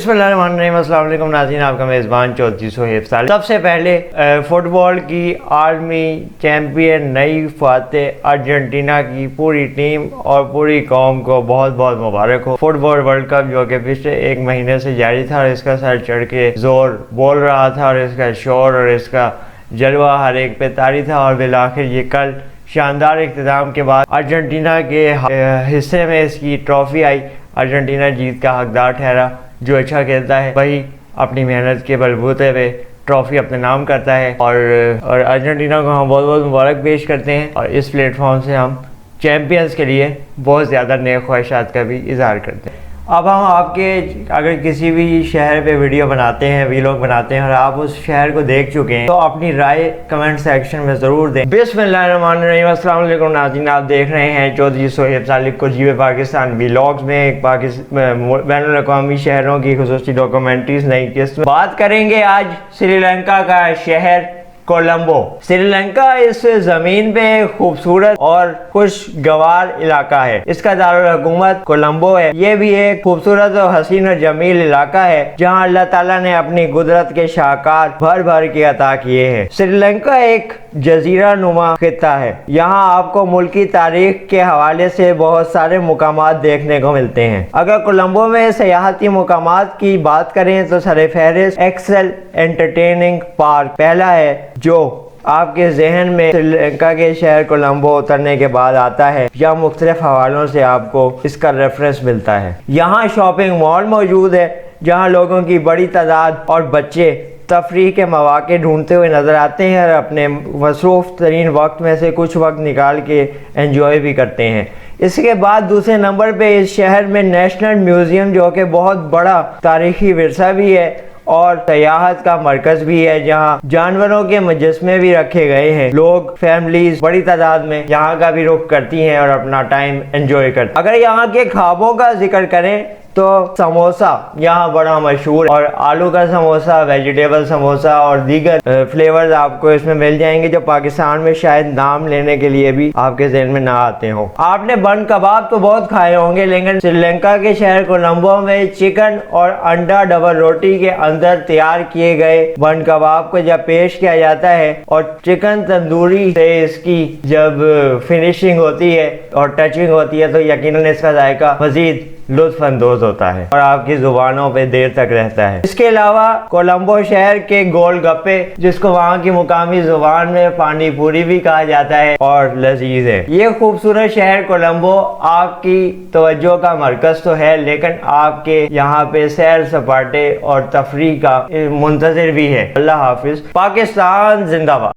बिस्मिल्लाहिर्रहमानिर्रहीम। अस्सलाम वालेकुम नाज़रीन, आपका मेज़बान चौधरी सोहेब सालिक। सबसे पहले फुटबॉल की आलमी चैम्पियन नई फातेह अर्जेंटीना की पूरी टीम और पूरी कौम को बहुत बहुत मुबारक हो। फुटबॉल वर्ल्ड कप जो कि पिछले एक महीने से जारी था और इसका सर चढ़ के जोर बोल रहा था और इसका शोर और इसका जलवा हर एक पे तारी था और बिलाखिर ये कल शानदार इख्तिताम के बाद अर्जेंटीना के हिस्से में इसकी ट्रॉफ़ी आई। अर्जेंटीना जीत का हकदार ठहरा। जो अच्छा खेलता है वही अपनी मेहनत के बलबूते पे ट्रॉफ़ी अपने नाम करता है और अर्जेंटीना को हम बहुत बहुत मुबारक पेश करते हैं और इस प्लेटफॉर्म से हम चैम्पियंस के लिए बहुत ज़्यादा नेक ख्वाहिशात का भी इजहार करते हैं। अब हम आपके अगर किसी भी शहर पे वीडियो बनाते हैं, वीलॉग बनाते हैं और आप उस शहर को देख चुके हैं तो अपनी राय कमेंट सेक्शन में ज़रूर दें। बिस्मिल्लाहिर्रहमानिर्रहीम। अस्सलाम वालेकुम नाज़रीन, आप देख रहे हैं चौधरी सोहेब सालिक को जीवे पाकिस्तान वीलॉग्स में एक बैनुल-अक़वामी शहरों की खुसूसी डॉक्यूमेंट्रीज नई किस्म। बात करेंगे आज श्रीलंका का शहर कोलंबो। श्रीलंका इस ज़मीन पे खूबसूरत और खुशगवार इलाका है। इसका दारुल हुकूमत कोलंबो है। ये भी एक खूबसूरत और हसीन और जमील इलाका है जहाँ अल्लाह ताला ने अपनी कुदरत के शाहकार भर भर के अता किए हैं। श्रीलंका एक जजीरा नुमा खित्ता है। यहाँ आपको मुल्की तारीख के हवाले से बहुत सारे मुकामात देखने को मिलते हैं। अगर कोलंबो में सयाहती मुकामात की बात करें तो सरफहरिस्त एक्सेल एंटरटेनिंग पार्क पहला है जो आपके जहन में श्रीलंका के शहर कोलंबो उतरने के बाद आता है या मुख्तलिफ हवालों से आपको इसका रेफरेंस मिलता है। यहाँ शॉपिंग मॉल मौजूद है जहाँ लोगों की बड़ी तादाद और बच्चे तफरीह के मौके ढूंढते हुए नज़र आते हैं और अपने मसरूफ़ तरीन वक्त में से कुछ वक्त निकाल के एंजॉय भी करते हैं। इसके बाद दूसरे नंबर पे इस शहर में नेशनल म्यूज़ियम जो कि बहुत बड़ा तारीखी विरसा भी है और सयाहत का मरकज़ भी है जहाँ जानवरों के मुजस्मे भी रखे गए हैं। लोग फैमिलीज बड़ी तादाद में यहाँ का भी रुख करती हैं और अपना टाइम एंजॉय करती हैं। अगर यहाँ के ख्वाबों का जिक्र करें तो समोसा यहाँ बड़ा मशहूर है और आलू का समोसा, वेजिटेबल समोसा और दीगर फ्लेवर्स आपको इसमें मिल जाएंगे जो पाकिस्तान में शायद नाम लेने के लिए भी आपके ज़हन में ना आते हों। आपने बन कबाब तो बहुत खाए होंगे लेकिन श्रीलंका के शहर कोलंबो में चिकन और अंडा डबल रोटी के अंदर तैयार किए गए बन कबाब को जब पेश किया जाता है और चिकन तंदूरी से इसकी जब फिनिशिंग होती है और टचिंग होती है तो यकीनन इसका जायका मजीद लुत्फ अंदोज होता है और आपकी जुबानों पे देर तक रहता है। इसके अलावा कोलंबो शहर के गोलगप्पे जिसको वहाँ की मुकामी जुबान में पानी पूरी भी कहा जाता है और लजीज है। ये खूबसूरत शहर कोलंबो आपकी तवज्जो का मरकज तो है लेकिन आपके यहाँ पे सैर सपाटे और तफरीह का मुंतजिर भी है। अल्लाह हाफिज। पाकिस्तान जिंदाबाद।